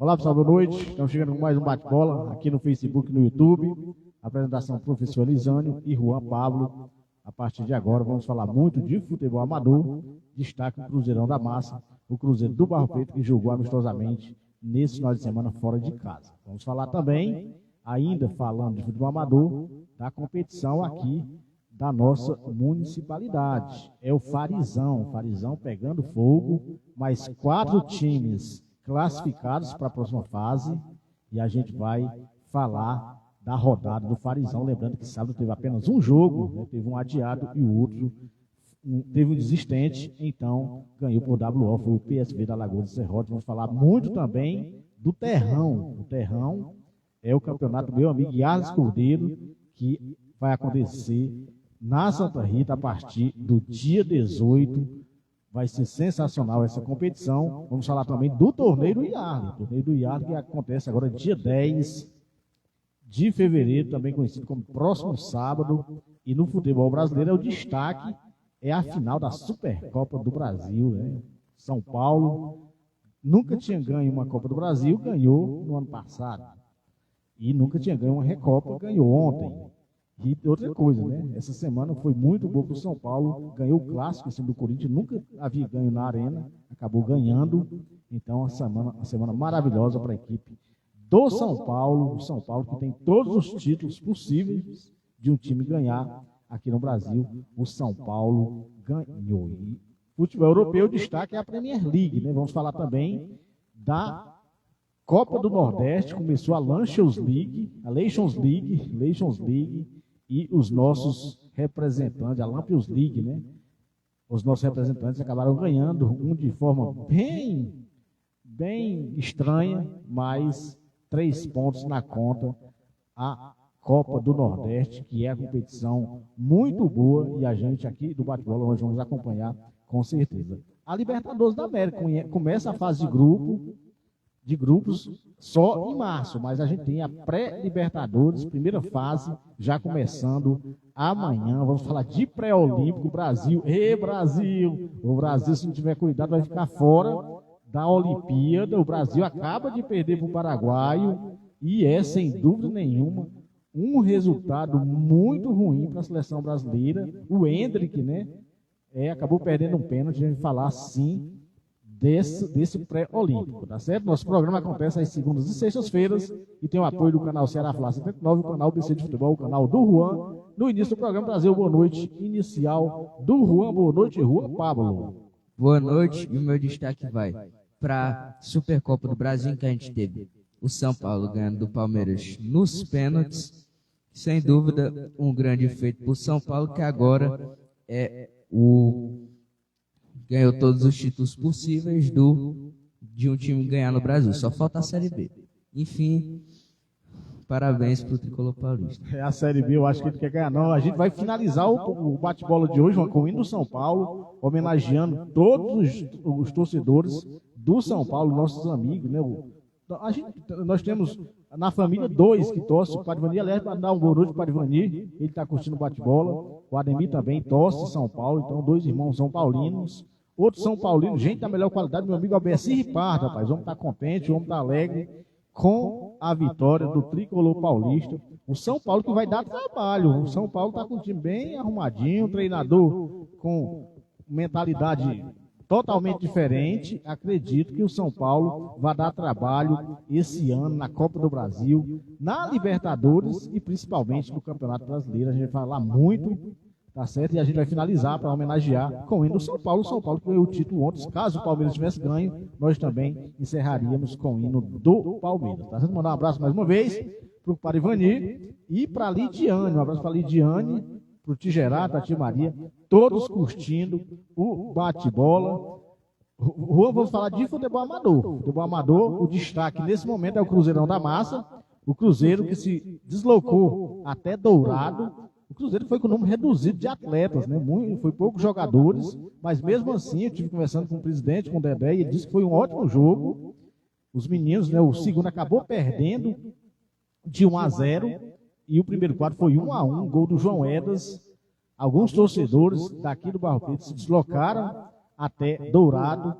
Olá pessoal, boa noite. Estamos chegando com mais um bate-bola aqui no Facebook e no YouTube. Apresentação professor Lisânio e Juan Pablo. A partir de agora vamos falar muito de futebol amador. Destaque o Cruzeirão da Massa, o Cruzeiro do Barro Preto que jogou amistosamente nesse final de semana fora de casa. Vamos falar também, ainda falando de futebol amador, da competição aqui da nossa municipalidade. É o Farizão pegando fogo, mais 4 times classificados para a próxima fase, e a gente vai falar da rodada do Farizão, lembrando que sábado teve apenas um jogo, né? Teve um adiado e o outro teve um desistente, então ganhou por WO, foi o PSV da Lagoa de Serrote. Vamos falar muito também do Terrão. O Terrão é o campeonato do meu amigo Yardes Cordeiro, que vai acontecer na Santa Rita a partir do dia 18. Vai ser sensacional essa competição. Vamos falar também do Torneio do Iardo. O Torneio do Iardo que acontece agora dia 10 de fevereiro, também conhecido como próximo sábado. E no futebol brasileiro, o destaque é a final da Supercopa do Brasil, né? São Paulo nunca tinha ganho uma Copa do Brasil, ganhou no ano passado. E nunca tinha ganho uma Recopa, ganhou ontem. E outra coisa, né? Essa semana foi muito boa para o São Paulo, ganhou o clássico em cima do Corinthians, nunca havia ganho na Arena, acabou ganhando. Então, uma semana maravilhosa para a equipe do São Paulo. O São Paulo que tem todos os títulos possíveis de um time ganhar aqui no Brasil. O São Paulo ganhou. E futebol europeu, o destaque é a Premier League, né? Vamos falar também da Copa do Nordeste. Começou a Nations League, e os nossos representantes, a Lampions League, né? Os nossos representantes acabaram ganhando, um de forma bem estranha, mas 3 pontos na conta, a Copa do Nordeste, que é a competição muito boa, e a gente aqui do Bate-Bola nós vamos acompanhar com certeza. A Libertadores da América começa a fase de grupos só em março, mas a gente tem a pré-Libertadores, primeira fase, já começando amanhã. Vamos falar de pré-olímpico, Brasil. Brasil! O Brasil, se não tiver cuidado, vai ficar fora da Olimpíada. O Brasil acaba de perder para o Paraguaio e é, sem dúvida nenhuma, um resultado muito ruim para a seleção brasileira. O Hendrick, né, acabou perdendo um pênalti. A gente vai falar, sim, desse pré-olímpico, tá certo? Nosso programa acontece às segundas e sextas-feiras e tem o apoio do canal Ceará Fla 79, o canal BC de Futebol, o canal do Juan. No início do programa, trazer o boa noite inicial do Juan. Boa noite, Juan Pablo. Boa noite, e o meu destaque vai para a Supercopa do Brasil, que a gente teve o São Paulo ganhando do Palmeiras nos pênaltis. Sem dúvida, um grande feito para o São Paulo, que agora ganhou todos os títulos possíveis de um time ganhar no Brasil. Só falta a Série B. Enfim, parabéns para o Tricolor Paulista. A Série B, eu acho que ele quer ganhar. Não, a gente vai finalizar o bate-bola de hoje com o hino do São Paulo, homenageando todos os torcedores do São Paulo, nossos amigos, né? Nós temos na família 2 que torcem, o Padre Vani. Aliás, para dar um boa noite para o Padre Vani, ele está curtindo o bate-bola. O Ademir também torce São Paulo, então 2 irmãos são paulinos. Outros São Paulinos, gente da melhor qualidade, meu amigo Alberci Ripardo, rapaz. O homem está contente, o homem está alegre com a vitória do Tricolor Paulista. O São Paulo que vai dar trabalho. O São Paulo está com um time bem arrumadinho, um treinador com mentalidade totalmente diferente. Acredito que o São Paulo vai dar trabalho esse ano na Copa do Brasil, na Libertadores e principalmente no Campeonato Brasileiro. A gente vai falar muito, tá certo? E a gente vai finalizar para homenagear com o hino do São Paulo. O São Paulo que ganhou o título ontem. Caso o Palmeiras tivesse ganho, nós também encerraríamos com o hino do Palmeiras. Tá certo? Mandar um abraço mais uma vez para o Padre Vani e para a Lidiane. Um abraço para a Lidiane, para o Tigerá, para a Tia Maria, todos curtindo o bate-bola. Vamos falar de futebol amador. Futebol amador, o destaque nesse momento é o Cruzeirão da Massa. O Cruzeiro que se deslocou até Dourado. O Cruzeiro foi com o número reduzido de atletas, né? Foi poucos jogadores, mas mesmo assim eu estive conversando com o presidente, com o Dedé, e ele disse que foi um ótimo jogo. Os meninos, né? O segundo acabou perdendo de 1-0 e o primeiro quadro foi 1-1, gol do João Edas. Alguns torcedores daqui do Barro Preto se deslocaram até Dourado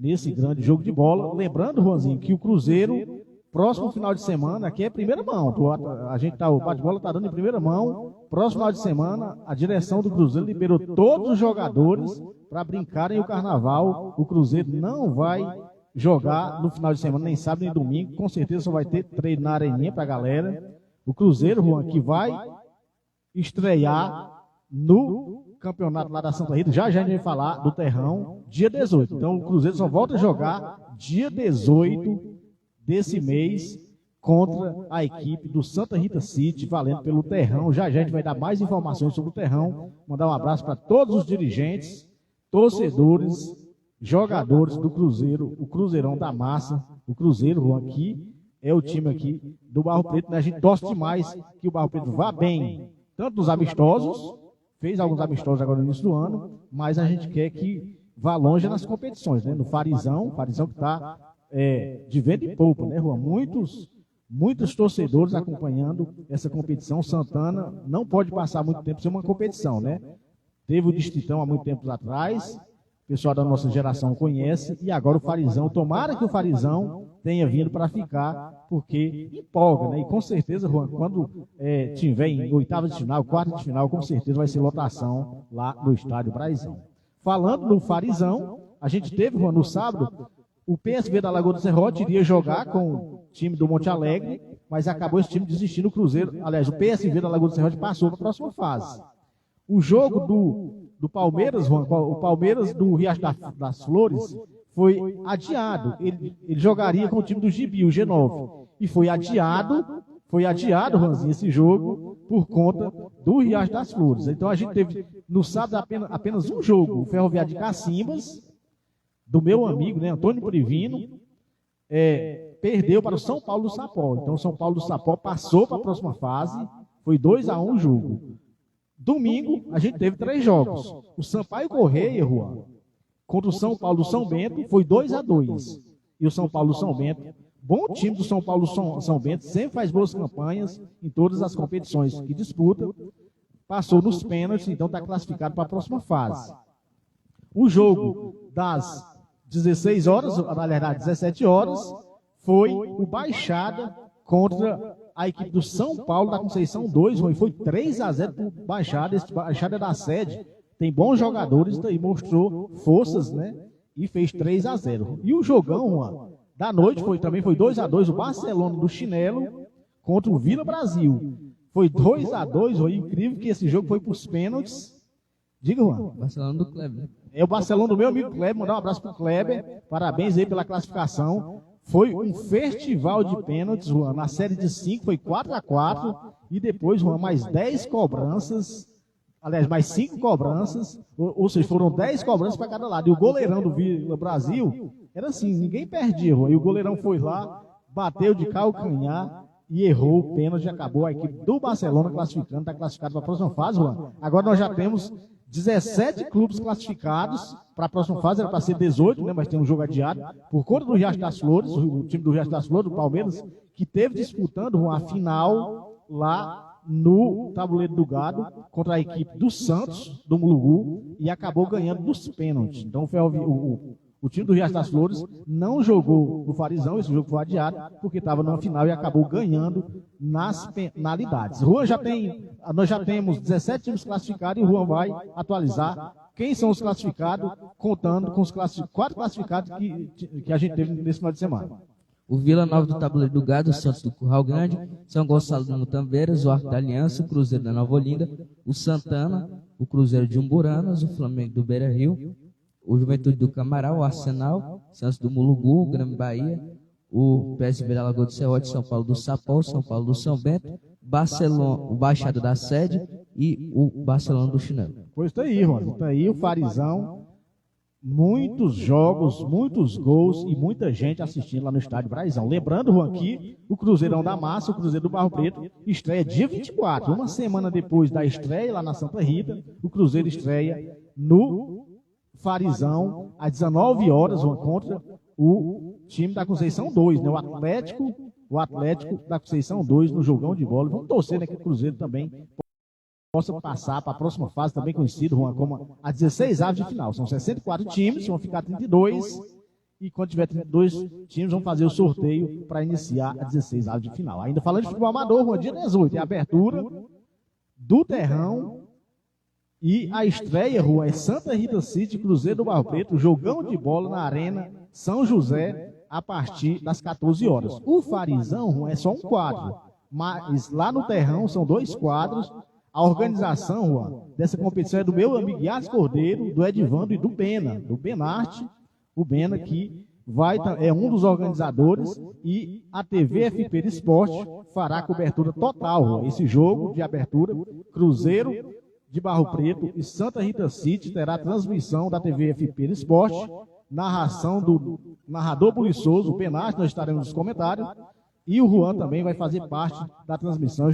nesse grande jogo de bola. Lembrando, Juanzinho, que o Cruzeiro, próximo final de semana, aqui é primeira mão. O bate-bola está dando em primeira mão. Próximo final de semana, a direção do Cruzeiro liberou todos os jogadores para brincarem o carnaval. O Cruzeiro não vai jogar no final de semana, nem sábado nem domingo. Com certeza só vai ter treino na areninha para a galera. O Cruzeiro, Juan, que vai estrear no campeonato lá da Santa Rita. Já a gente vai falar do Terrão, dia 18. Então o Cruzeiro só volta a jogar dia 18 desse mês contra a equipe do Santa Rita City, valendo pelo Terrão. Já a gente vai dar mais informações sobre o Terrão. Mandar um abraço para todos os dirigentes, torcedores, jogadores do Cruzeiro, o Cruzeirão da Massa. O Cruzeiro aqui é o time aqui do Barro Preto, né? A gente torce demais que o Barro Preto vá bem, tanto nos amistosos, fez alguns amistosos agora no início do ano, mas a gente quer que vá longe nas competições, né? No Farizão que está de vento e poupa, né, Juan? Muitos torcedores acompanhando essa competição. Santana não pode passar muito tempo sem uma competição, né? Teve o Distritão há muito tempo atrás, o pessoal da nossa geração conhece, e agora o Farizão. Tomara que o Farizão tenha vindo para ficar, porque empolga, né? E com certeza, Juan, quando tiver em oitava de final, quarta de final, com certeza vai ser lotação lá no estádio Braizão. Falando no Farizão, a gente teve, Juan, no sábado, o PSV da Lagoa do Serrote iria jogar com o time do Monte Alegre, mas acabou esse time desistindo. O Cruzeiro, aliás, o PSV da Lagoa do Serrote passou para a próxima fase. O jogo do Palmeiras, Juan, o Palmeiras do Riacho das Flores, foi adiado. Ele jogaria com o time do Gibi, o G9. E foi adiado, Juanzinho, esse jogo, por conta do Riacho das Flores. Então a gente teve no sábado apenas um jogo, o Ferroviário de Cacimbas, do meu amigo, né, Antônio Privino, perdeu para o São Paulo do Sapó. Então o São Paulo do Sapó passou para a próxima fase, foi 2-1 o jogo. Domingo, a gente teve 3 jogos. O Sampaio Correia, Juan, contra o São Paulo do São Bento, foi 2-2. E o São Paulo do São Bento, bom time do São Paulo do São Bento, sempre faz boas campanhas em todas as competições que disputa. Passou nos pênaltis, então está classificado para a próxima fase. O jogo das 16 horas, na verdade 17 horas, foi o Baixada contra a equipe do São Paulo da Conceição 2, foi 3-0 para o Baixada. Esse Baixada é da sede, tem bons jogadores e mostrou forças, né? E fez 3-0. E o jogão, Juan, da noite também foi 2-2, o Barcelona do Chinelo contra o Vila Brasil. Foi 2-2, foi incrível que esse jogo foi para os pênaltis. Diga, Juan. Barcelona do Kleber. É o Barcelona do meu amigo Kleber, mandar um abraço para o Kleber, parabéns aí pela classificação. Foi um festival de pênaltis, Juan, na série de 5 foi 4-4, e depois, Juan, mais 10 cobranças, aliás, mais 5 cobranças, ou seja, foram 10 cobranças para cada lado. E o goleirão do Vila Brasil era assim, ninguém perdia, Juan, e o goleirão foi lá, bateu de calcanhar e errou o pênalti, acabou a equipe do Barcelona classificando, está classificado para a próxima fase, Juan. Agora nós já temos 17 clubes classificados para a próxima fase, era para ser 18, né, mas tem um jogo adiado, por conta do Riacho das Flores, o time do Riacho das Flores, do Palmeiras, que teve disputando uma final lá no Tabuleiro do Gado, contra a equipe do Santos, do Mulugu, e acabou ganhando dos pênaltis. Então o time do Riacho das Flores não jogou no Farizão, esse jogo foi adiado, porque estava numa final e acabou ganhando nas penalidades. Juan nós já temos 17 times classificados e o Juan vai atualizar quem são os classificados, contando com os 4 classificados que a gente teve nesse final de semana. O Vila Nova do Tabuleiro do Gado, o Santos do Curral Grande, São Gonçalo do Mutambeiras, o Arco da Aliança, o Cruzeiro da Nova Olinda, o Santana, o Cruzeiro de Umburanas, o Flamengo do Beira Rio, o Juventude do Camarão, o Arsenal, Santos do Mulugu, o Grêmio Bahia, o PSV da Lagoa do Serrote, São Paulo do Sapó, São Paulo do São Bento, Barcelona, o Baixada da Sede e o Barcelona do Chinelo. Pois está aí, Ronaldo. Está aí o Farizão. Muitos jogos, muitos gols e muita gente assistindo lá no estádio Braizão. Lembrando, Juan, que o Cruzeirão da Massa, o Cruzeiro do Barro Preto, estreia dia 24. Uma semana depois da estreia lá na Santa Rita, o Cruzeiro estreia no Farizão, às 19 horas, Juan, contra o time da Conceição 2, né? O Atlético da Conceição 2 no jogão de bola. Vamos torcer, né, que o Cruzeiro também possa passar para a próxima fase, também conhecido, Juan, como a 16 aves de final. São 64 times, vão ficar 32, E quando tiver 32 times, vão fazer o sorteio para iniciar a 16 avos de final. Ainda falando de futebol amador, Juan, dia 18, é a abertura do Terrão. E a estreia, Juan, é Santa Rita City, Cruzeiro do Barro Preto, jogão de bola na Arena São José, a partir das 14 horas. O Farizão, Juan, é só um quadro, mas lá no Terrão são 2 quadros. A organização, Juan, dessa competição é do meu amigo Yas Cordeiro, do Edivando e do Bena, do Benarte, o Bena que é um dos organizadores, e a TV FP Esporte fará a cobertura total, Juan. Esse jogo de abertura, Cruzeiro de Barro Preto e Santa Rita City terá transmissão da TV FP Esporte, narração do narrador buliçoso, o Penarte, nós estaremos nos comentários, e o Juan também vai fazer parte da transmissão,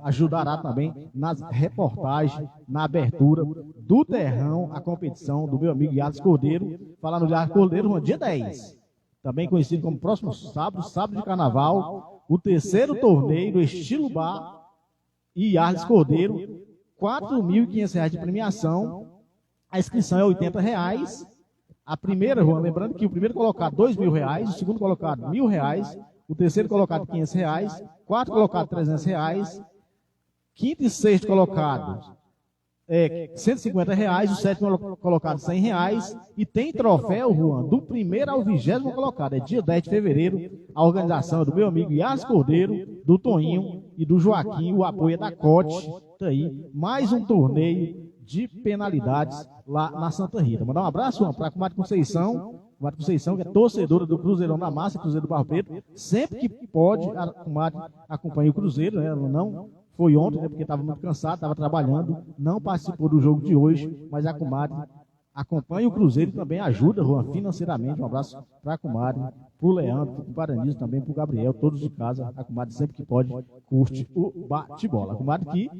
ajudará também nas reportagens, na abertura do Terrão, a competição do meu amigo Yas Cordeiro. Falando de Yas Cordeiro, Juan, dia 10, também conhecido como próximo sábado, sábado de carnaval, o 3º torneio do estilo bar e Yas Cordeiro, R$ 4.500 de premiação, a inscrição é R$ 80. A primeira, Juan, lembrando que o primeiro colocado R$ 2.000, o segundo colocado R$ 1.000, o terceiro colocado R$ 500, quarto colocado R$ 300, quinto e sexto colocado R$ 150, o sétimo colocado R$ 100, e tem troféu, Juan, do primeiro ao 20º colocado, é dia 10 de fevereiro, a organização é do meu amigo Yas Cordeiro, do Toninho e do Joaquim, o apoio é da Cote, tá aí, mais um torneio de penalidades lá na Santa Rita. Mandar um abraço, Juan, para a comadre Conceição, que é torcedora do Cruzeirão da Massa, Cruzeiro do Barro Preto, sempre que pode, a comadre acompanha o Cruzeiro, né? Ela não foi ontem, né, porque estava muito cansada, estava trabalhando, não participou do jogo de hoje, mas a comadre acompanha o Cruzeiro e também ajuda, Juan, financeiramente. Um abraço para a comadre, para o Leandro, para o Paranísio, também para o Gabriel, todos de casa. A comadre sempre que pode curte o bate-bola. A comadre que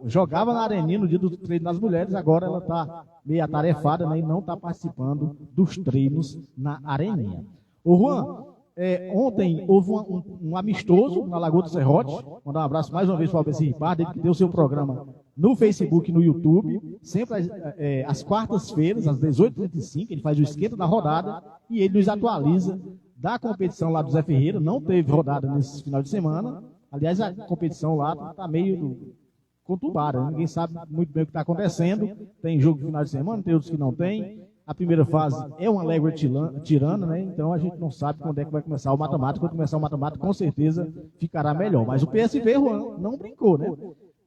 jogava na Areninha no dia do treino das mulheres, agora ela está meio atarefada, né, e não está participando dos treinos na Areninha. Ô Juan, ontem houve um amistoso na Lagoa do Serrote. Mandar um abraço mais uma vez para o Albeci Ripardo, ele que deu seu programa no Facebook e no YouTube, sempre às quartas-feiras, às 18h35, ele faz o esquenta da rodada e ele nos atualiza da competição lá do Zé Ferreira. Não teve rodada nesse final de semana. Aliás, a competição lá está meio conturbada, ninguém sabe muito bem o que está acontecendo. Tem jogo no final de semana, tem outros que não tem. A primeira fase é uma légua tirana, né? Então a gente não sabe quando é que vai começar o mata-mata. Quando começar o mata-mata, com certeza ficará melhor. Mas o PSV, Juan, não brincou, né?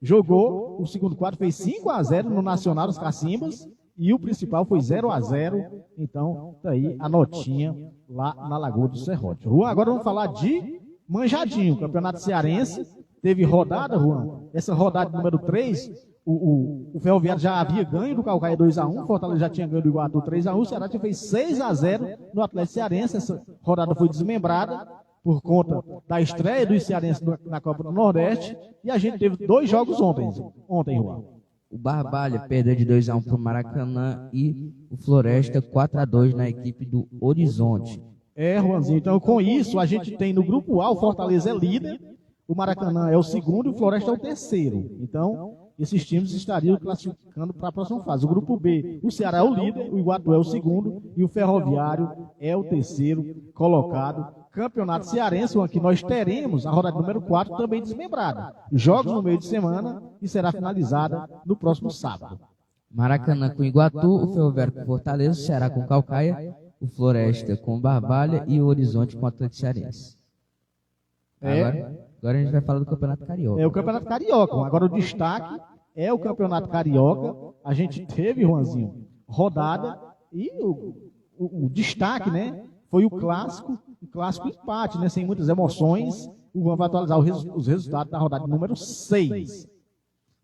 Jogou o segundo quadro, fez 5-0 no Nacional dos Cacimbas, e o principal foi 0-0. Então, tá aí a notinha lá na Lagoa do Serrote. Juan, agora vamos falar de Manjadinho, Campeonato Cearense. Teve rodada, Juan. Essa rodada número 3, o Ferroviário já havia ganho do Calcaia 2-1, o Fortaleza já tinha ganho do Iguatu 3-1, o Ceará fez 6-0 no Atlético Cearense. Essa rodada foi desmembrada por conta da estreia dos cearenses na Copa do Nordeste, e a gente teve 2 jogos ontem, Juan. O Barbalha perdeu de 2-1 para o Maracanã e o Floresta 4-2 na equipe do Horizonte. Juanzinho, então com isso a gente tem no grupo A, o Fortaleza é líder, o Maracanã é o segundo e o Floresta é o terceiro. Então, esses times estariam classificando para a próxima fase. O grupo B, o Ceará é o líder, o Iguatu é o segundo e o Ferroviário é o terceiro colocado. Campeonato Cearense, que nós teremos a rodada número 4 também desmembrada. Jogos no meio de semana e será finalizada no próximo sábado. Maracanã com Iguatu, o Ferroviário com Fortaleza, o Ceará com Calcaia, o Floresta com Barbalha e o Horizonte com o Atlético Cearense. Agora a gente vai falar do Campeonato Carioca. É o Campeonato Carioca. Agora o destaque é o Campeonato Carioca. A gente teve, Juanzinho, rodada e o destaque, né, foi o clássico empate, né, sem muitas emoções. O Juan vai atualizar os resultados da rodada número 6.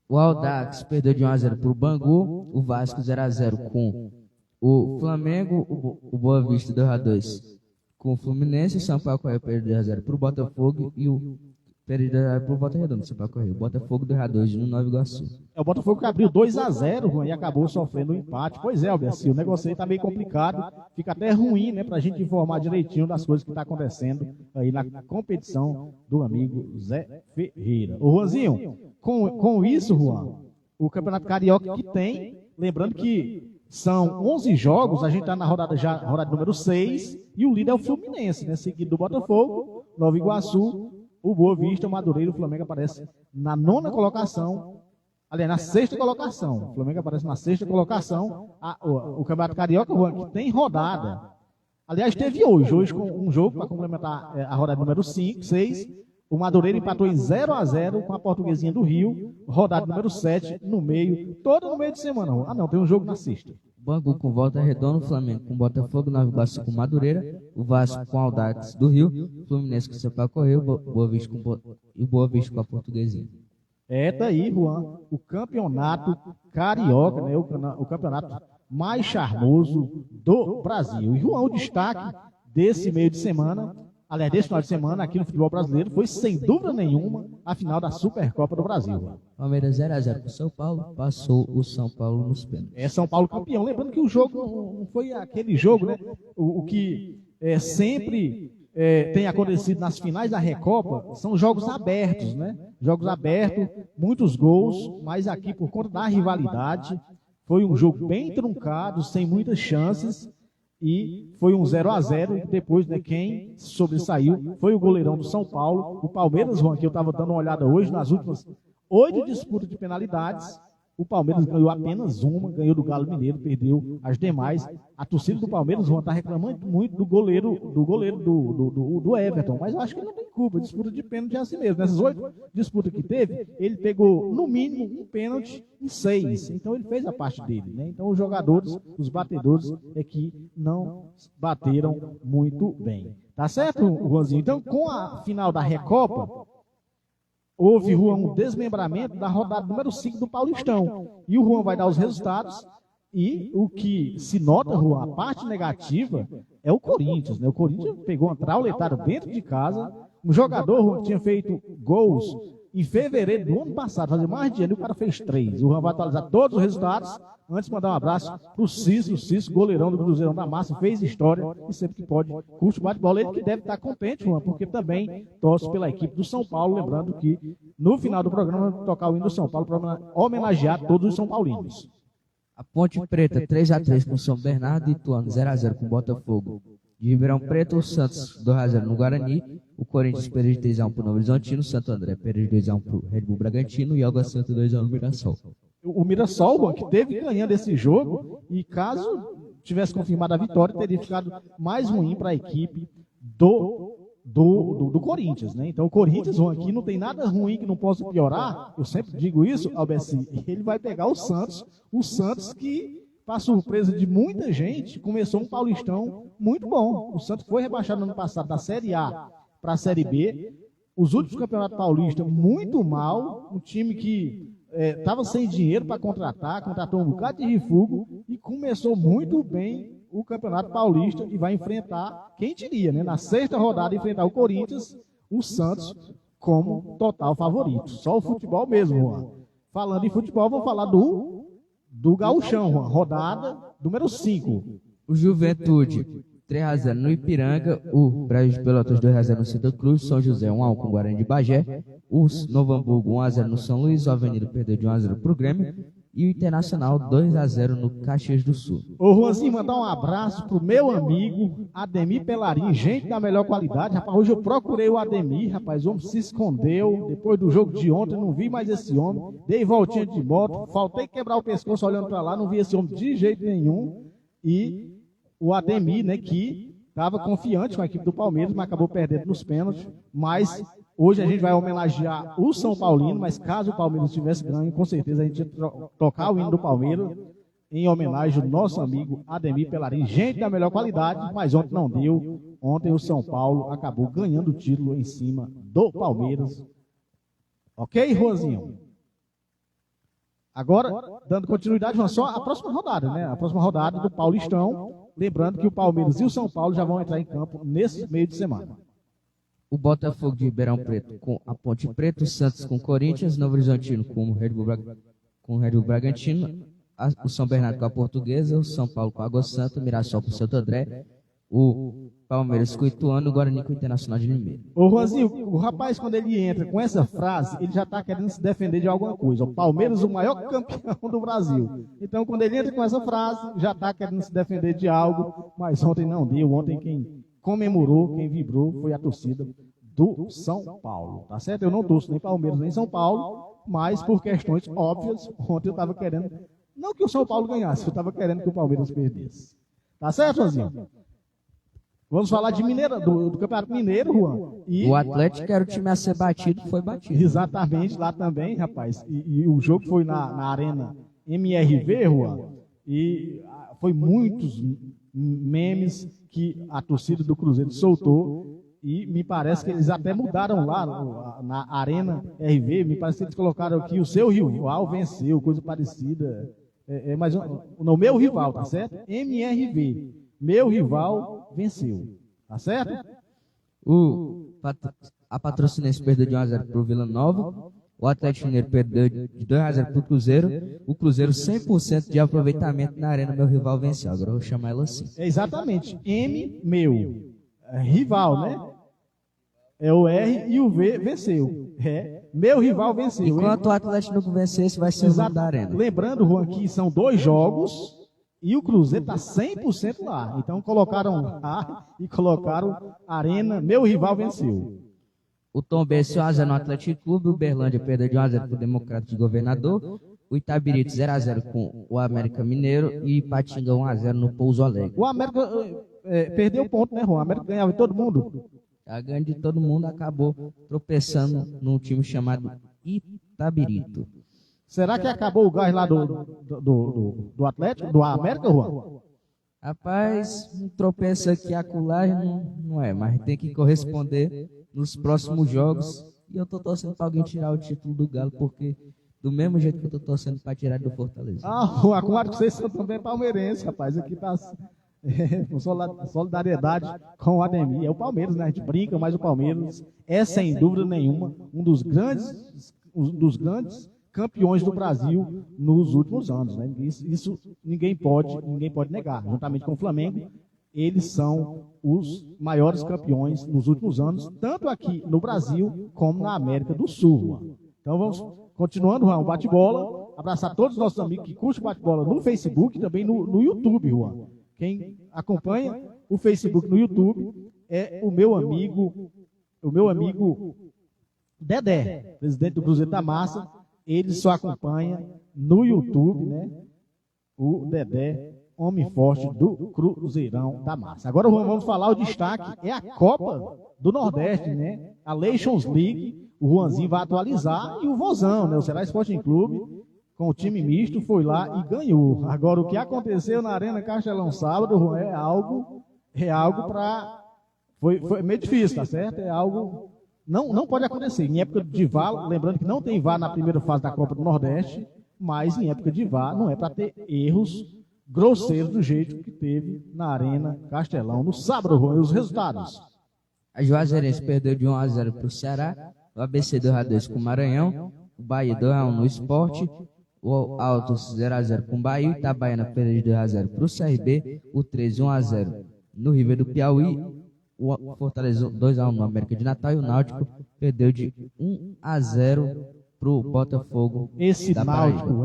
O Audax perdeu de 1-0 para o Bangu, o Vasco 0-0 com o Flamengo, o Boa Vista 2-2 com o Fluminense, o Sampaio Correia perdeu 2-0 para o Botafogo e o perdeu para o Volta Redonda, Sampaio Correia. O Botafogo 2-2 no Nova Iguaçu. O Botafogo que abriu 2-0, Juan, e acabou sofrendo um empate. Pois é, Alberci, o negócio aí está meio complicado. Fica até ruim, né, para a gente informar direitinho das coisas que está acontecendo aí na competição do amigo Zé Ferreira. Ô, Juanzinho, com isso, Juan, o Campeonato Carioca que tem, lembrando que São 11 jogos, a gente está na rodada número 6, e o líder é o Fluminense, né? Seguido do Botafogo, Nova Iguaçu, o Boa Vista, o Madureira, o Flamengo aparece na 9ª colocação, aliás, na 6ª colocação. O Flamengo aparece na 6ª colocação. O Campeonato Carioca, que tem rodada. Aliás, teve hoje com um jogo para complementar a rodada número 5, 6. O Madureira empatou em 0-0 com a Portuguesinha do Rio. Rodada número 7, no meio, todo no meio de semana. Não, tem um jogo na sexta. Bangu com Volta Redonda, o Flamengo com Botafogo, Nova Iguaçu com Madureira, o Vasco com Audax do Rio, o Fluminense com Sampaio Correia, o Boa Vista com a Portuguesinha. Tá aí, Juan, o campeonato carioca, né? O campeonato mais charmoso do Brasil. E, Juan, o destaque desse meio de semana, aliás, desse final de semana aqui no futebol brasileiro, foi sem dúvida nenhuma a final da Supercopa do Brasil. Palmeiras 0-0 com São Paulo, passou o São Paulo nos pênaltis. São Paulo campeão. Lembrando que o jogo não foi aquele jogo, né? O que sempre tem acontecido nas finais da Recopa são jogos abertos, né? Jogos abertos, muitos gols, mas aqui por conta da rivalidade foi um jogo bem truncado, sem muitas chances, e foi um 0-0, e depois, né, quem sobressaiu foi o goleirão do São Paulo. O Palmeiras, Juan, que eu estava dando uma olhada hoje, nas últimas 8 disputas de penalidades, o Palmeiras ganhou apenas uma, ganhou do Galo Mineiro, perdeu as demais. A torcida do Palmeiras, Juan, está reclamando muito do goleiro do Everton, mas eu acho que ele não tem culpa. A disputa de pênalti é assim mesmo. Nessas 8 disputas que teve, ele pegou no mínimo um pênalti em 6. Então ele fez a parte dele, né? Então os jogadores, os batedores, é que não bateram muito bem. Tá certo, Juanzinho? Então, com a final da Recopa, houve, Juan, um desmembramento da rodada número 5 do Paulistão. E o Juan vai dar os resultados. E o que se nota, Juan, a parte negativa é o Corinthians, né? O Corinthians pegou uma trauletada dentro de casa. Um jogador, Juan, que tinha feito gols em fevereiro do ano passado, fazia mais de ano, e o cara fez 3. O Juan vai atualizar todos os resultados. Antes de mandar um abraço para o Cício, goleirão do Cruzeirão da Massa, fez história e sempre que pode, curte o bate-bola. Ele que deve estar contente, Juan, porque também torce pela equipe do São Paulo. Lembrando que no final do programa vamos tocar o hino do São Paulo para homenagear todos os São Paulinos. A Ponte Preta 3-3 com São Bernardo e Ituano 0-0 com Botafogo. De Ribeirão Preto, o Santos 2-0 no Guarani, o Corinthians perdeu de 3-1 para o Novo Horizontino, o Santo André perdeu de 2-1 para o Red Bull Bragantino e Água Santa 2-1 no Mirassol. O Mirassol, Juan, que teve ganhando esse jogo, e caso tivesse confirmado a vitória, teria ficado mais ruim para a equipe do Corinthians, né? Então o Corinthians, Juan, aqui não tem nada ruim que não possa piorar. Eu sempre digo isso, Albeci, ele vai pegar o Santos que, para surpresa de muita gente, começou um Paulistão muito bom. O Santos foi rebaixado no ano passado da Série A para a Série B. Os últimos campeonatos paulistas muito mal, um time que estava sem dinheiro para contratou um bocado de refúgio e começou muito bem o Campeonato Paulista e vai enfrentar, quem diria, né? Na 6ª rodada, enfrentar o Corinthians, o Santos como total favorito. Só o futebol mesmo, Juan. Falando em futebol, vou falar do Gauchão, Juan. Rodada número 5. O Juventude 3-0 no Ipiranga, o Brasil de Pelotas 2-0 no Santa Cruz, São José 1-1 com o Guarani de Bagé, o Novo Hamburgo 1-0 no São Luís, o Avenida perdeu de 1-0 para o Grêmio e o Internacional 2-0 no Caxias do Sul. Ô, Juanzinho, mandar um abraço pro meu amigo Ademir Pelarim, gente da melhor qualidade. Rapaz, hoje eu procurei o Ademir, rapaz, o homem se escondeu. Depois do jogo de ontem, não vi mais esse homem. Dei voltinha de moto, faltei quebrar o pescoço olhando para lá, não vi esse homem de jeito nenhum. E o Ademir, né, que estava confiante com a equipe do Palmeiras, mas acabou perdendo nos pênaltis. Mas hoje a gente vai homenagear o São Paulino, mas caso o Palmeiras tivesse ganho, com certeza a gente ia tocar o hino do Palmeiras em homenagem ao nosso amigo Ademir Pelarim, gente da melhor qualidade, mas ontem não deu. Ontem o São Paulo acabou ganhando o título em cima do Palmeiras. Ok, Juanzinho? Agora, dando continuidade, vamos só a próxima rodada, né? A próxima rodada do Paulistão. Lembrando que o Palmeiras e o São Paulo já vão entrar em campo nesse meio de semana. O Botafogo de Ribeirão Preto com a Ponte Preta, o Santos com o Corinthians, Novo Horizontino com o Red Bull Bragantino, o São Bernardo com a Portuguesa, o São Paulo com a Água Santa, o Mirassol com o Santo André, o Palmeiras com o Ituano e o Guarani com o Internacional de Limeira. Ô, Juanzinho, o rapaz, quando ele entra com essa frase, ele já está querendo se defender de alguma coisa. O Palmeiras, o maior campeão do Brasil. Então, quando ele entra com essa frase, já está querendo se defender de algo, mas ontem não deu. Ontem quem comemorou, quem vibrou, foi a torcida do São Paulo. Tá certo? Eu não torço nem Palmeiras nem São Paulo, mas por questões óbvias, ontem eu estava querendo, não que o São Paulo ganhasse, eu estava querendo que o Palmeiras perdesse. Tá certo, Juanzinho? Vamos falar de Mineira, do Campeonato Mineiro, Juan. E o Atlético era o time a ser batido, foi batido. Exatamente, lá também, rapaz. E o jogo foi na Arena MRV, Juan. E foi muitos memes que a torcida do Cruzeiro soltou. E me parece que eles até mudaram lá na Arena RV. Me parece que eles colocaram aqui o seu rival venceu, coisa parecida. Mas o meu rival, tá certo? MRV. Meu rival venceu. Tá certo? A Patrocinense perdeu de 1-0 para o Vila Nova. O Atlético Mineiro perdeu de 2-0 para o Cruzeiro. O Cruzeiro 100% de aproveitamento na arena. Meu rival venceu. Agora eu vou chamar ela assim. Exatamente. Meu. Rival, né? É o R e o V venceu. Meu rival venceu. Enquanto o Atlético não vencer, esse vai ser o nome da arena. Lembrando, Juan, que são 2 jogos. E o Cruzeiro está 100% lá. Então colocaram lá e colocaram Arena, meu rival venceu. O Tombense 1-0 no Atlético Clube, o Uberlândia perdeu de 1-0 para o Democrático de Governador, o Itabirito 0-0 com o América Mineiro e Ipatinga 1-0 no Pouso Alegre. O América perdeu ponto, né, Juan? O América ganhava de todo mundo. A ganho de todo mundo, acabou tropeçando num time chamado Itabirito. Será que acabou o gás lá do Atlético, do América, Juan? Rapaz, um tropeço aqui acolá não é, mas tem que corresponder nos próximos jogos. E eu tô torcendo para alguém tirar o título do Galo, porque do mesmo jeito que eu tô torcendo para tirar do Fortaleza. Juan, claro que vocês são também palmeirenses, rapaz. Aqui tá com solidariedade com o Ademir. É o Palmeiras, né? A gente brinca, mas o Palmeiras é, sem dúvida nenhuma, um dos grandes campeões do Brasil nos últimos anos, né? Isso ninguém pode negar. Juntamente com o Flamengo, eles são os maiores campeões nos últimos anos, tanto aqui no Brasil como na América do Sul. Juan. Então vamos continuando, Juan, o bate-bola. Abraçar todos os nossos amigos que curtem o bate-bola no Facebook e também no YouTube, Juan. Quem acompanha o Facebook no YouTube é o meu amigo Dedé, presidente do Cruzeiro da Massa. Ele só acompanha no YouTube, né? O Dedé, homem forte do Cruzeirão da Massa. Agora vamos falar o destaque, é a Copa do Nordeste, né? A Nations League, o Juanzinho vai atualizar e o Vozão, né? O Ceará Sporting Clube, com o time misto, foi lá e ganhou. Agora, o que aconteceu na Arena Castelão sábado, é algo para... Foi meio difícil, tá certo? É algo... Não pode acontecer. Em época de VAR, lembrando que não tem VAR na primeira fase da Copa do Nordeste, mas em época de VAR não é para ter erros grosseiros do jeito que teve na Arena Castelão no sábado. E os resultados? A Juazeirense perdeu de 1-0 para o Ceará, o ABC 2-2 com o Maranhão, o Bahia 2-1 no Sport, o Altos 0-0 com o Bahia, o Itabaiana perdeu de 2-0 para o CRB, o 13 1-0 no River do Piauí, o Fortaleza 2-1 no América de Natal e o Náutico perdeu de 1-0 para o Botafogo. Esse Náutico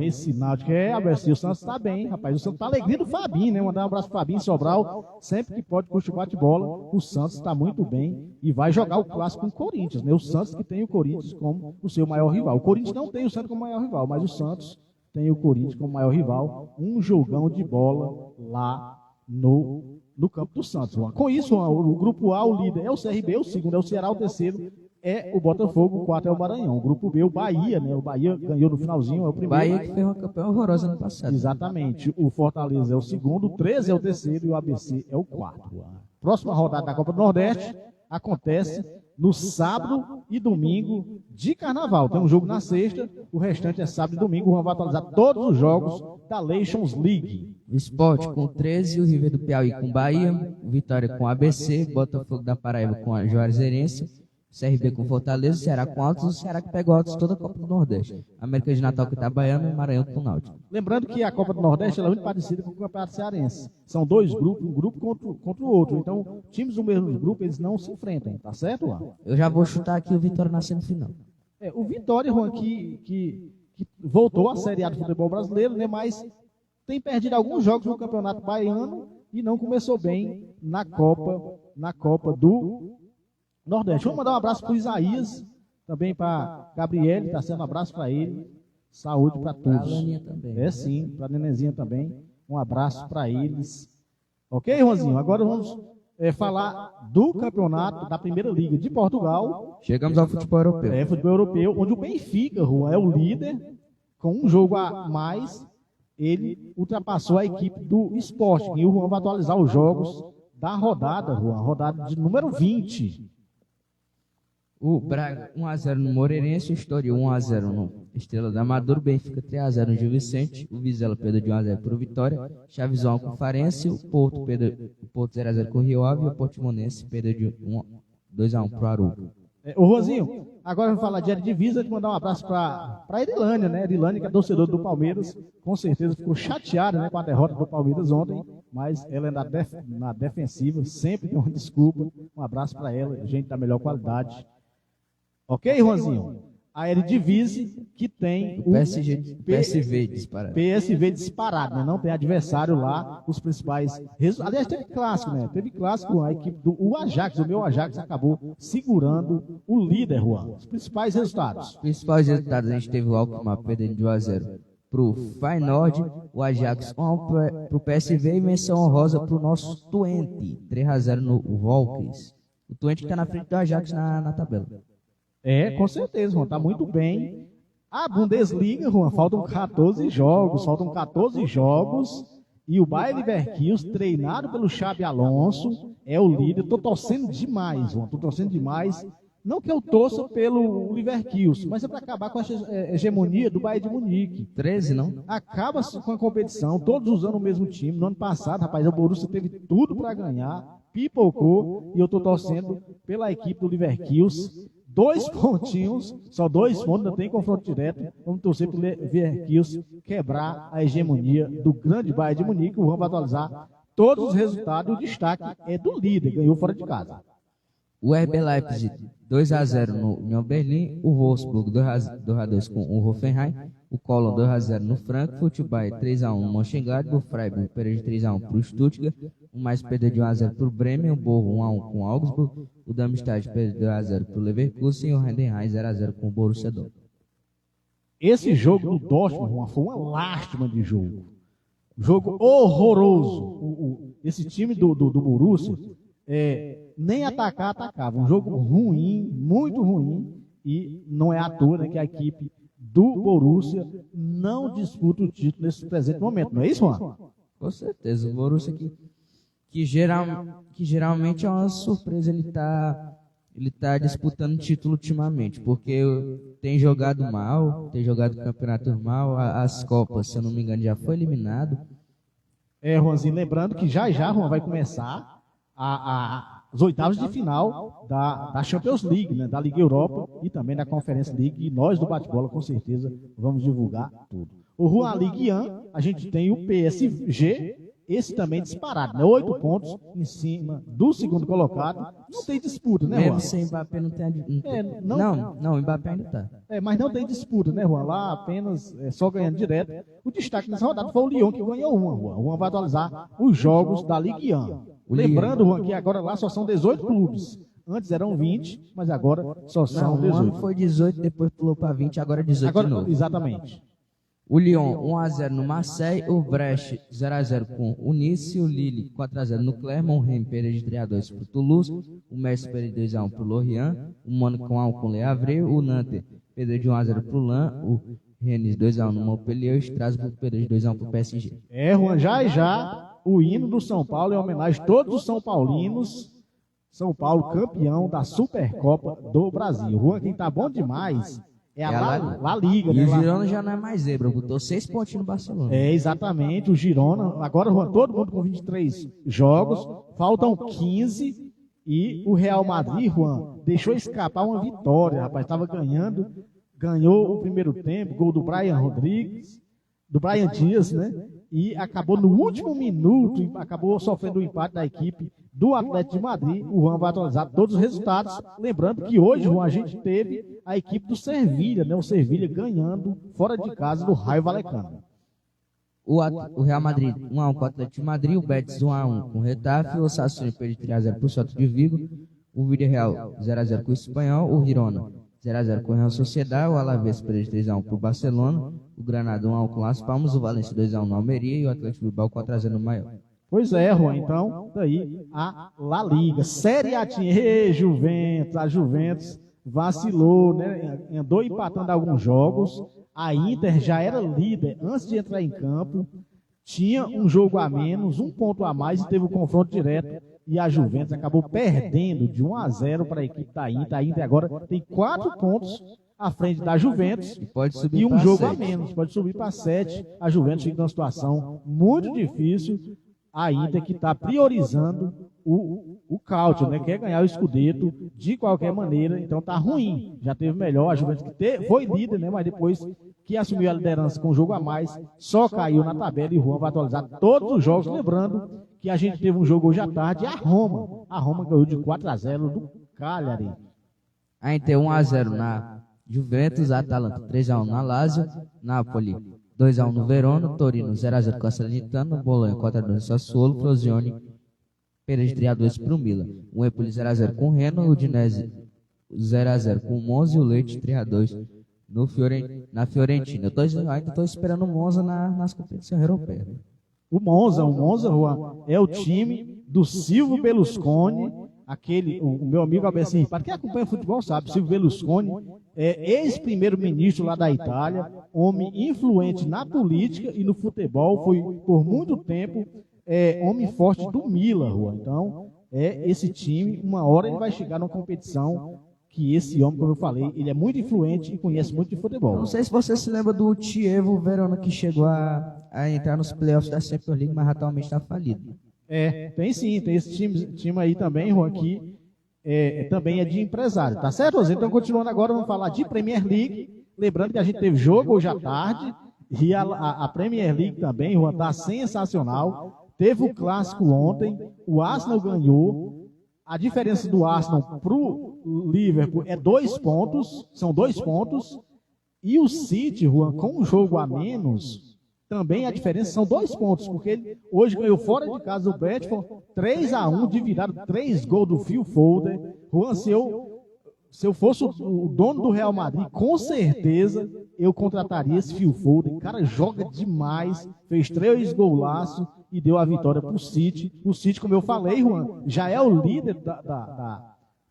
Alberto, o Santos está bem, rapaz. O Santos está alegria do Fabinho, né? Mandar um abraço para o Fabinho Sobral. Sempre que pode, curte o bate-bola. O Santos está muito bem e vai jogar o clássico com o Corinthians, né? O Santos que tem o Corinthians como o seu maior rival. O Corinthians não tem o Santos como maior rival, mas o Santos tem o Corinthians como maior rival. Um jogão de bola lá no campo do Santos. Com isso, o grupo A, o líder é o CRB, o segundo é o Ceará, o terceiro é o Botafogo, o quarto é o Maranhão. O grupo B, o Bahia, né? O Bahia ganhou no finalzinho, é o primeiro. Bahia que fez uma campanha horrorosa no passado. Exatamente. O Fortaleza é o segundo, o 13 é o terceiro e o ABC é o quarto. Próxima rodada da Copa do Nordeste acontece no sábado e domingo de carnaval. Tem um jogo na sexta, o restante é sábado e domingo. Vamos atualizar todos os jogos da Nations League. O Sport com 13, o River do Piauí com Bahia, o Vitória com ABC, Botafogo da Paraíba com a Juazeirense, CRB com Fortaleza, Ceará com Altos, o Ceará que pegou Altos toda a Copa do Nordeste. América de Natal com Itabaiana e Maranhão com Náutico. Lembrando que a Copa do Nordeste ela é muito parecida com o Campeonato Cearense. São dois grupos, um grupo contra o outro. Então, times do mesmo grupo, eles não se enfrentam, tá certo, Juan? Eu já vou chutar aqui o Vitória na semifinal. O Vitória, Juan, que voltou à Série A do futebol brasileiro, né, mas tem perdido alguns jogos no Campeonato Baiano e não começou bem na Copa do Nordeste. Vamos mandar um abraço para o Isaías, também para Gabriele, está sendo um abraço para ele. Saúde para todos. Para a Laninha também. É sim, para a Nenenzinha também. Um abraço para eles. Ok, Juanzinho? Agora vamos falar do campeonato da Primeira Liga de Portugal. Chegamos ao futebol europeu. Futebol europeu, onde o Benfica, Juan, é o líder, com um jogo a mais. Ele ultrapassou a equipe do Sport. E o Juan vai atualizar os jogos da rodada, Juan, rodada de número 20. O Braga 1x0 no Moreirense, o Estoril 1x0 no Estrela da Amadora, o Benfica 3x0 no Gil Vicente, o Vizela perdeu de 1x0 para o Vitória, Chaves 1 com o Farense, o Porto 0x0 com o Rio Ave e o Portimonense perdeu de 2x1 para o Aruca. Ô Rosinho, agora vamos falar de Eredivisie, te mandar um abraço para a Erilânia, né? Erilânia, que é torcedora do Palmeiras, com certeza ficou chateada, né, com a derrota do Palmeiras ontem, mas ela é na defensiva, sempre tem uma desculpa. Um abraço para ela, gente da melhor qualidade. Ok, Juanzinho? A Eredivisie, que tem o PSV disparado. PSV disparado, né? Não tem adversário lá, os principais resultados. Aliás, teve clássico, né? Teve clássico, a equipe do Ajax, o meu Ajax acabou segurando o líder, Juan. Os principais resultados. Os principais resultados, a gente teve o Alkmaar perdendo de 1x0 para o Feyenoord, o Ajax 1 para o PSV e menção honrosa para o nosso Twente, 3x0 no Volks. O Twente que está na frente do Ajax na tabela. Com certeza, Juan, está muito bem. A Bundesliga, Juan, faltam 14 jogos e o Bayer Leverkusen, treinado pelo Xabi Alonso, é o líder. Estou torcendo demais, Juan, estou torcendo demais. Não que eu torça pelo Leverkusen, mas é para acabar com a hegemonia do Bayern de Munique. 13, não? Acaba com a competição, todos usando o mesmo time. No ano passado, rapaz, o Borussia teve tudo para ganhar, pipocou, e eu estou torcendo pela equipe do Leverkusen. 2 pontinhos, só 2 pontos, não tem confronto direto. Vamos torcer para o Leverkusen quebrar a hegemonia do grande Bayern de Munique. Vamos atualizar todos os resultados. O destaque é do líder, ganhou fora de casa. O RB Leipzig 2x0 no Union Berlim, o Wolfsburg 2x2 com o Hoffenheim, o Cologne 2x0 no Frankfurt, o Bayern 3x1 no Mönchengladbach, o Freiburg perdeu de 3x1 para o Stuttgart, o Mainz perdeu de 1x0 para o Bremen, o Borro 1x1 com o Augsburg, o Darmstadt perdeu de 1x0 para o Leverkusen e o Heidenheim 0x0 com o Borussia Dortmund. Esse jogo do Dortmund foi uma lástima de jogo. Jogo horroroso. Esse time do Borussia nem atacava. Um jogo ruim, muito ruim, e não é à toa, né, que a equipe do Borussia não disputa o título nesse presente momento. Não é isso, Juan? Com certeza. O Borussia que geralmente é uma surpresa, ele tá disputando título ultimamente, porque tem jogado mal, tem jogado campeonato mal, as Copas, se eu não me engano, já foi eliminado. Juanzinho, lembrando que já Juan, vai começar as oitavas de final da Champions League, né, da Liga Europa e também da Conference League, e nós do Bate-Bola com certeza vamos divulgar tudo. O Juan Ligue 1, a gente tem o PSG, esse também disparado, né, 8 pontos em cima do segundo colocado, não tem disputa, né, Juan? Mesmo sem Mbappé não tem... Não, o Mbappé ainda tá. Mas não tem disputa, né, Juan? Lá apenas só ganhando direto. O destaque nessa rodada foi o Lyon, que ganhou uma, Juan. O Juan vai atualizar os jogos da Ligue 1. Lembrando, Juan, que agora lá só são 18 clubes. Antes eram 20, mas agora só são 18. O ano foi 18, depois pulou para 20, agora 18 de novo. Exatamente. O Lyon 1x0 no Marseille, o Brest 0x0 com o Nice, o Lille 4x0 no Clermont, o Rennes perdeu de 3x2 para o Toulouse, o Metz perdeu de 2x1 para o Lorient, o Mônaco 1x1 com o Le Havre, o Nantes perdeu de 1x0 para o Lens, o Rennes 2x1 no Montpellier, o Strasbourg perdeu de 2x1 para o PSG. Juan, já o hino do São Paulo em homenagem a todos os São Paulinos. São Paulo campeão da Supercopa do Brasil. Juan, quem tá bom demais é a La Liga. E o Girona já não é mais zebra, botou 6 pontinhos no Barcelona. Exatamente, o Girona. Agora, Juan, todo mundo com 23 jogos, faltam 15. E o Real Madrid, Juan, deixou escapar uma vitória, rapaz. Estava ganhando, ganhou o primeiro tempo, gol do Brian Rodrigues, do Brian Dias, né? E acabou no último minuto, acabou sofrendo o empate da equipe do Atlético de Madrid. O Juan vai atualizar todos os resultados. Lembrando que hoje, Juan, a gente teve a equipe do Sevilha, né? O Sevilha ganhando fora de casa do Raio Vallecano. O Real Madrid 1-1 com o Atlético de Madrid, o Betis 1-1 com o Retafe, o Osasuna perdeu 3-0 para o Celta de Vigo, o Villarreal 0-0 com o Espanhol, o Girona 0-0 com o Real Sociedad, o Alavés perdeu 3-1 para o Barcelona, o Granada 1-1 com o Las Palmas, o Valência 2-1 no Almeria e o Atlético Bilbao 4-0 no Maior. Pois é, Juan, então, daí a La Liga. Série A tinha, a Juventus vacilou, né? Andou empatando alguns jogos. A Inter já era líder antes de entrar em campo, tinha um jogo a menos, um ponto a mais e teve o confronto direto. E a Juventus acabou perdendo de 1-0 para a equipe da Inter. A Inter agora tem 4 pontos à frente da Juventus e um jogo a menos, pode subir para 7. A Juventus fica numa situação muito difícil. A Inter que está priorizando o Cáutio, né? Quer ganhar o Scudetto de qualquer maneira, então está ruim. Já teve melhor, a Juventus que foi líder, né? Mas depois que assumiu a liderança com um jogo a mais, só caiu na tabela e o Juan vai atualizar todos os jogos, lembrando que a gente teve um jogo hoje à tarde, a Roma ganhou de 4-0 do Cagliari. A Inter 1-0 na Juventus, a Atalanta 3-1 na Lazio, Napoli 2-1 no Verona, Torino 0-0 com a Salernitana, Bolonha 4-2 no Sassuolo, Frosinone perdeu 3-2 para o Milan. O Empoli 0-0 com o Reno, o Udinese 0-0 com o Monza e o Leite 3-2 na Fiorentina. Eu ainda estou esperando o Monza nas competições europeias. O Monza, Juan, é o time do Silvio Berlusconi, o meu amigo Alberto Ripardo, quem acompanha futebol sabe, Silvio Berlusconi é ex-primeiro-ministro lá da Itália, homem influente na política e no futebol, foi por muito tempo homem forte do Milan, Juan. Então, esse time, uma hora ele vai chegar numa competição que esse homem, como eu falei, ele é muito influente e conhece muito de futebol. Não sei se você se lembra do Chievo Verona, que chegou a entrar nos playoffs da Champions League, mas atualmente está falido. Tem sim, tem esse time aí também, Juan, que também é de empresário, tá certo, José? Então, continuando agora, vamos falar de Premier League, lembrando que a gente teve jogo hoje à tarde, e a Premier League também, Juan, tá sensacional, teve o clássico ontem, o Arsenal ganhou. A diferença do Arsenal para o Liverpool é 2 pontos, são 2 pontos. E o City, Juan, com um jogo a menos, também a diferença são 2 pontos, porque ele hoje ganhou fora de casa do Brentford, 3-1, de virada, 3 gols do Phil Foden. Juan, se eu fosse o dono do Real Madrid, com certeza eu contrataria esse Phil Foden. O cara joga demais, fez 3 golaços e deu a vitória para o City. O City, como eu falei, Juan, já é o líder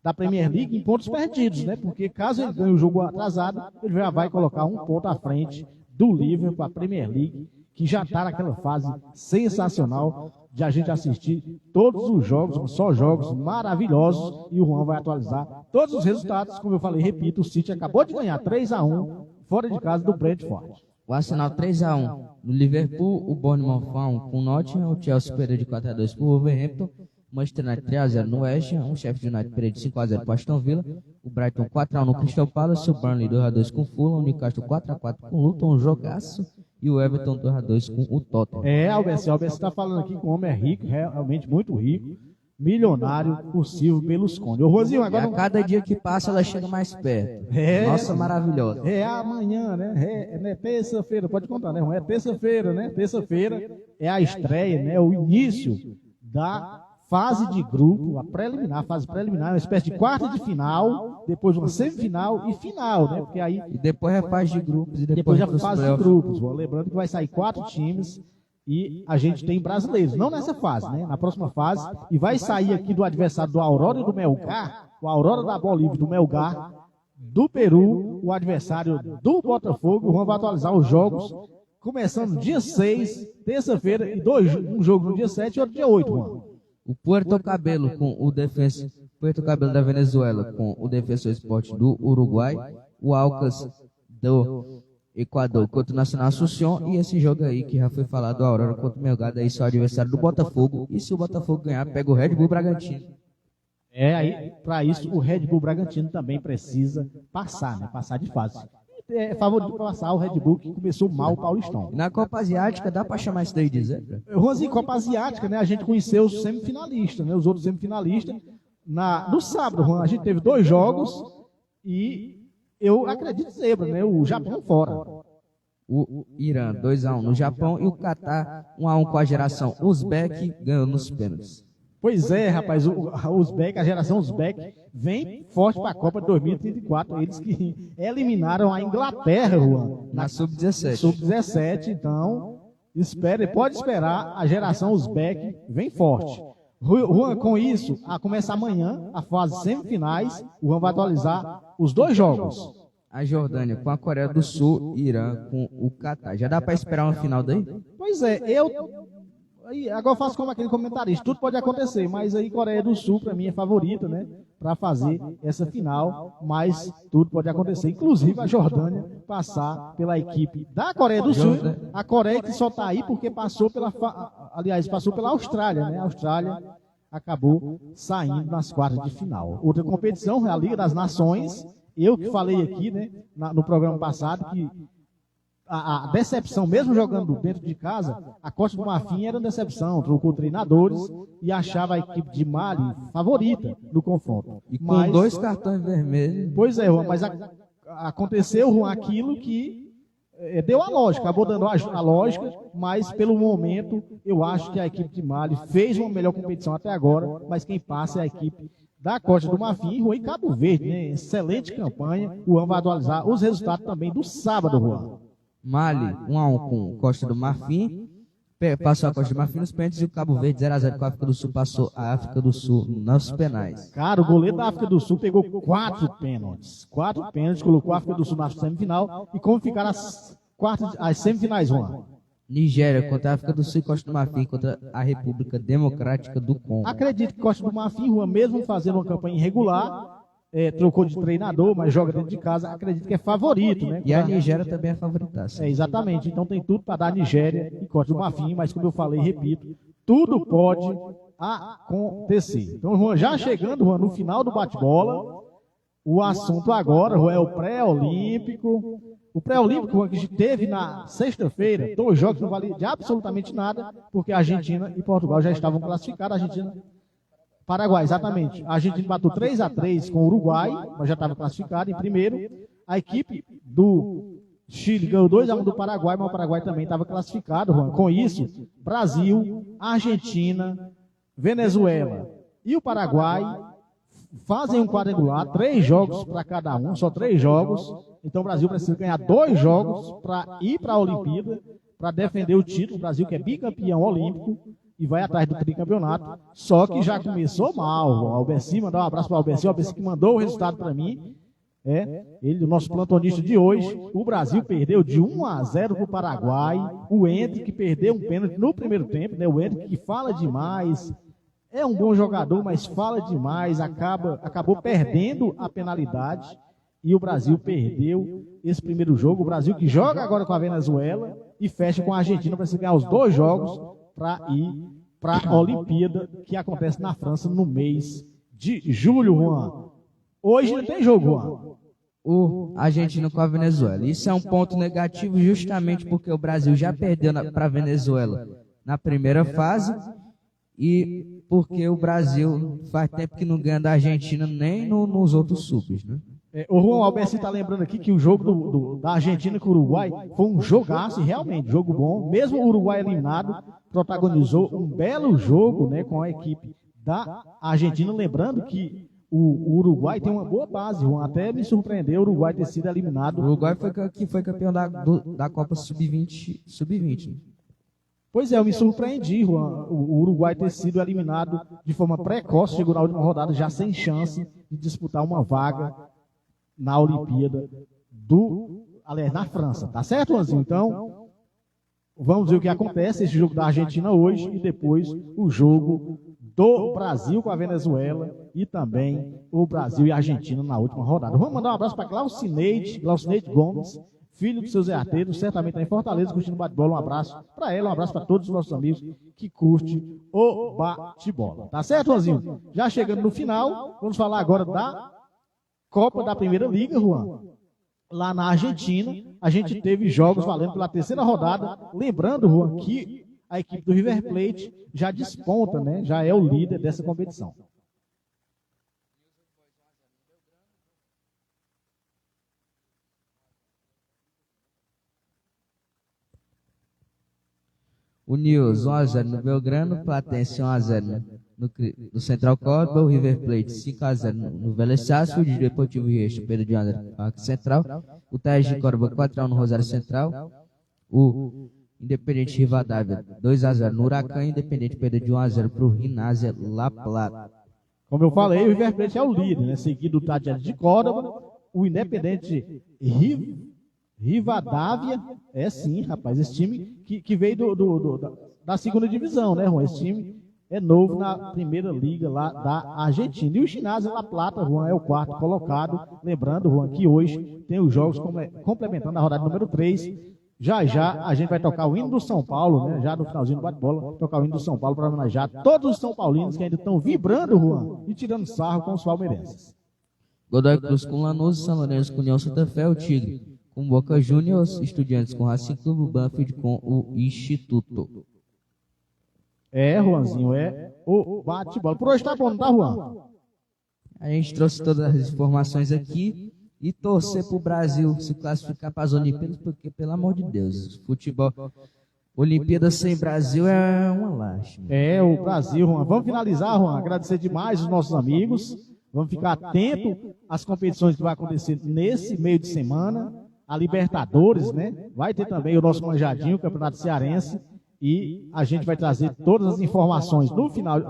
da Premier League em pontos perdidos, né? Porque caso ele ganhe o jogo atrasado, ele já vai colocar 1 ponto à frente do Liverpool, a Premier League, que já está naquela fase sensacional de a gente assistir todos os jogos, só jogos maravilhosos, e o Juan vai atualizar todos os resultados. Como eu falei, repito, o City acabou de ganhar 3-1 fora de casa do Brentford. O Arsenal 3-1 no Liverpool, o Bournemouth 1-1 com o Nottingham, o Chelsea perdeu de 4-2 para o Wolverhampton, o Manchester United 3-0 no West Ham, o Sheffield United perdeu de 5-0 para o Aston Villa, o Brighton 4-1 no Crystal Palace, o Burnley 2-2 com o Fulham, o Newcastle 4-4 com o Luton, um jogaço, e o Everton 2-2 com o Tottenham. Alberto está falando aqui que o homem é rico, realmente muito rico, milionário, possível pelos condes. Ô, Rosinho, agora... A cada dia que passa, ela chega mais perto. Nossa, maravilhosa. Amanhã, né? Terça-feira, pode contar, né? É terça-feira, né? Terça-feira é a estreia, né? O início da fase de grupo, a fase preliminar, uma espécie de quarta de final, depois uma semifinal e final, né? Porque aí... E depois é fase de grupos. E depois já fase de grupos. Lembrando que vai sair 4 times... E a gente tem brasileiros, não nessa fase, né? Na próxima fase. E vai sair aqui do adversário do Aurora e do Melgar, o Aurora da Bolívia do Melgar, do Peru, o adversário do Botafogo. Vamos atualizar os jogos, começando dia 6, terça-feira, e um jogo no dia 7 e outro dia 8, Juan. O Puerto Cabelo da Venezuela com o Defensor Esporte do Uruguai, o Alcas do Equador contra o Nacional Asunción, e esse jogo aí que já foi falado, a Aurora contra o Melgar, daí só o adversário do Botafogo, e se o Botafogo ganhar, pega o Red Bull Bragantino. Aí, para isso, o Red Bull Bragantino também precisa passar, né? Passar de fase. É favorito para passar o Red Bull, que começou mal o Paulistão. Na Copa Asiática, dá para chamar isso daí de zebra? Juanzinho, Copa Asiática, né? A gente conheceu os semifinalistas, né? Os outros semifinalistas. No sábado, Juan, a gente teve 2 jogos e eu acredito zebra, né? O Japão fora. O Irã 2-1 no Japão e o Catar 1-1 com a geração Uzbek, ganhou nos pênaltis. Pois é, rapaz, a geração Uzbek vem forte para a Copa de 2034. Eles que eliminaram a Inglaterra, Juan, na Sub-17. Sub-17, então, pode esperar, a geração Uzbek vem forte. Juan, com isso, a começar amanhã, a fase semifinais, o Juan vai atualizar os 2 jogos. A Jordânia com a Coreia do Sul, Irã com o Catar. Já dá para esperar uma final daí? Pois é, agora eu faço como aquele comentarista, tudo pode acontecer, mas aí Coreia do Sul para mim é favorita, né, para fazer essa final, mas tudo pode acontecer, inclusive a Jordânia passar pela equipe da Coreia do Sul, a Coreia que só está aí porque passou pela Austrália, né, a Austrália acabou saindo nas quartas de final. Outra competição é a Liga das Nações, eu que falei aqui, né, no programa passado, que a decepção, mesmo jogando dentro de casa, a Costa do Marfim era uma decepção, trocou treinadores e achava a equipe de Mali favorita no confronto. E com 2 cartões vermelhos. Pois é, Juan, mas aconteceu, Juan, aquilo que deu a lógica, acabou dando a lógica, mas pelo momento eu acho que a equipe de Mali fez uma melhor competição até agora, mas quem passa é a equipe da Costa do Marfim, Juan, e Cabo Verde, né? Excelente campanha. O Juan vai atualizar os resultados também do sábado, Juan. Mali 1-1 com Costa do Marfim, passou a Costa do Marfim nos pênaltis, e o Cabo Verde 0-0 com a África do Sul, passou a África do Sul nos penais. Cara, o goleiro da África do Sul pegou 4 pênaltis. 4 pênaltis, colocou a África do Sul na semifinal. E como ficaram as semifinais, Juan? Nigéria contra a África do Sul e Costa do Marfim contra a República Democrática do Congo. Acredito que Costa do Marfim, Juan, mesmo fazendo uma campanha irregular, trocou de treinador, mas joga dentro de casa, acredito que é favorito, né? E a Nigéria também é favorita. Exatamente, então tem tudo para dar Nigéria e Costa do Marfim, mas como eu falei, repito, tudo pode acontecer. Então, Juan, já chegando, Juan, no final do bate-bola, o assunto agora, Juan, é o pré-olímpico. O pré-olímpico, Juan, que teve na sexta-feira, 2 jogos não valiam de absolutamente nada, porque a Argentina e Portugal já estavam classificados, Paraguai, exatamente. A Argentina bateu 3-3 com o Uruguai, mas já estava classificado em primeiro. A equipe do Chile ganhou 2-1 do Paraguai, mas o Paraguai também estava classificado, Juan. Com isso, Brasil, Argentina, Venezuela e o Paraguai fazem um quadrangular, 3 jogos para cada um, só 3 jogos. Então o Brasil precisa ganhar 2 jogos para ir para a Olimpíada, para defender o título. O Brasil que é bicampeão olímpico e vai atrás do tricampeonato, só que já começou mal. O Albeci, mandar um abraço para o Albeci que mandou o resultado para mim. Ele, o nosso plantonista de hoje. O Brasil perdeu de 1-0 para o Paraguai. O Hendrick que perdeu um pênalti no primeiro tempo, né? O Hendrick que fala demais, é um bom jogador, mas fala demais, acabou perdendo a penalidade. E o Brasil perdeu esse primeiro jogo. O Brasil que joga agora com a Venezuela e fecha com a Argentina para se ganhar os 2 jogos para ir para a Olimpíada, que acontece na França no mês de julho, Juan. Hoje não tem jogo, Juan. O Argentina com a Venezuela. Isso é um ponto negativo justamente porque o Brasil já perdeu para a Venezuela na primeira fase e porque o Brasil faz tempo que não ganha da Argentina nem nos outros subs, né? O Juan Alberto está lembrando aqui que o jogo da Argentina com o Uruguai foi um jogaço, e realmente, jogo bom. Mesmo o Uruguai eliminado, protagonizou um belo jogo, né, com a equipe da Argentina. Lembrando que o Uruguai tem uma boa base, Juan. Até me surpreendeu o Uruguai ter sido eliminado. O Uruguai foi campeão da Copa Sub-20. Né? Pois é, eu me surpreendi, Juan, o Uruguai ter sido eliminado de forma precoce, chegou na última rodada já sem chance de disputar uma vaga na Olimpíada na França, tá certo, Juanzinho? Então, vamos ver o que acontece, esse jogo da Argentina hoje e depois o jogo do Brasil com a Venezuela e também o Brasil e a Argentina na última rodada. Vamos mandar um abraço para Glaucineide Gomes, filho do seu Zé Arteiro, certamente está em Fortaleza, curtindo bate-bola. Um abraço para ela, um abraço para todos os nossos amigos que curtem o bate-bola. Tá certo, Juanzinho? Já chegando no final, vamos falar agora da Copa da Primeira Liga, Juan. Lá na Argentina, a gente teve jogos valendo pela terceira rodada. Lembrando, Juan, que a equipe do River Plate já desponta, né? Já é o líder dessa competição. O News 1x0 no Belgrano, Platense 1x0 no Central Córdoba, o River Plate 5x0 no Vélez Sarsfield, o Deportivo Riestra, Pedro de André, Parque Central, o Tajes de Córdoba 4x1 no Rosário Central, o Independente Rivadavia 2x0 no Huracan, Independente perdeu de 1x0 para o Ginásia La Plata. Como eu falei, o River Plate é o líder, né? Seguido do Tajes de Córdoba, o Independente Rivadavia, é sim, rapaz, esse time que veio da segunda divisão, né, Juan? Esse time é novo na primeira liga lá da Argentina. E o Ginásia La Plata, Juan, é o quarto colocado. Lembrando, Juan, que hoje tem os jogos complementando a rodada número 3. Já a gente vai tocar o hino do São Paulo, né? Já no finalzinho do bate-bola, tocar o hino do São Paulo para homenagear todos os São Paulinos que ainda estão vibrando, Juan, e tirando sarro com os palmeirenses. Godoy Cruz com Lanús, São Lourenço com União Santa Fé, o Tigre com Boca Juniors, Estudiantes com Racing Clube, o Banfield com o Instituto. É, Juanzinho, é o bate-bola. Por hoje tá bom, não tá, Juan? A gente trouxe todas as informações aqui e torcer pro Brasil se classificar para as Olimpíadas, porque, pelo amor de Deus, futebol, Olimpíadas sem Brasil é uma lástima. É, o Brasil, Juan. Vamos finalizar, Juan, agradecer demais os nossos amigos. Vamos ficar atento às competições que vai acontecer nesse meio de semana. A Libertadores, né? Vai ter também o nosso manjadinho, o Campeonato Cearense, e a gente vai trazer todas as informações no final,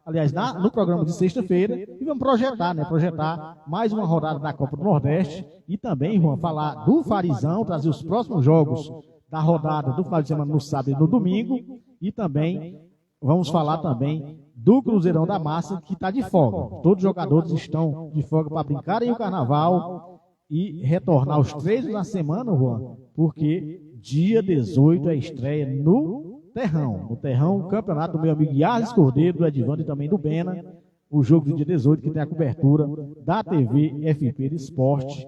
aliás, no programa de sexta-feira, e vamos projetar, né? Projetar mais uma rodada da Copa do Nordeste e também, Juan, falar do Farizão, trazer os próximos jogos da rodada do final de semana no sábado e no domingo, e também vamos falar também do Cruzeirão da Massa, que está de folga. Todos os jogadores estão de folga para brincarem o carnaval e retornar os treinos na semana, Juan, porque dia 18 é a estreia no Terrão. No Terrão, o campeonato do meu amigo Yarles Cordeiro, do Edivando e também do Bena. O jogo do dia 18, que tem a cobertura da TV FP de Esporte.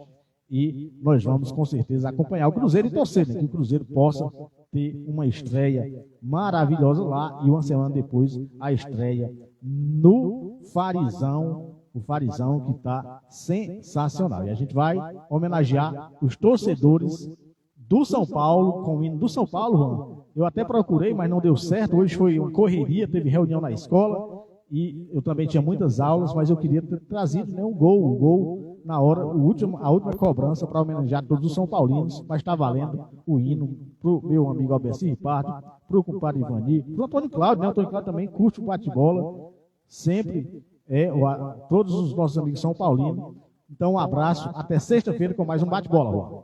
E nós vamos, com certeza, acompanhar o Cruzeiro e torcer, né, que o Cruzeiro possa ter uma estreia maravilhosa lá e uma semana depois a estreia no Farizão. O Farizão, que está sensacional. E a gente vai homenagear os torcedores do São Paulo, com o hino do São Paulo, Juan. Eu até procurei, mas não deu certo. Hoje foi uma correria, teve reunião na escola, e eu também tinha muitas aulas, mas eu queria ter trazido, né, um gol na hora, a última cobrança para homenagear todos os São Paulinos, mas está valendo o hino para o meu amigo Alberci Ripardo, para o compadre Ivani, para o Antônio Cláudio, né? O Antônio Cláudio também curte o bate-bola, sempre... todos os nossos amigos são paulinos. Então, um abraço. Até sexta-feira com mais um bate-bola.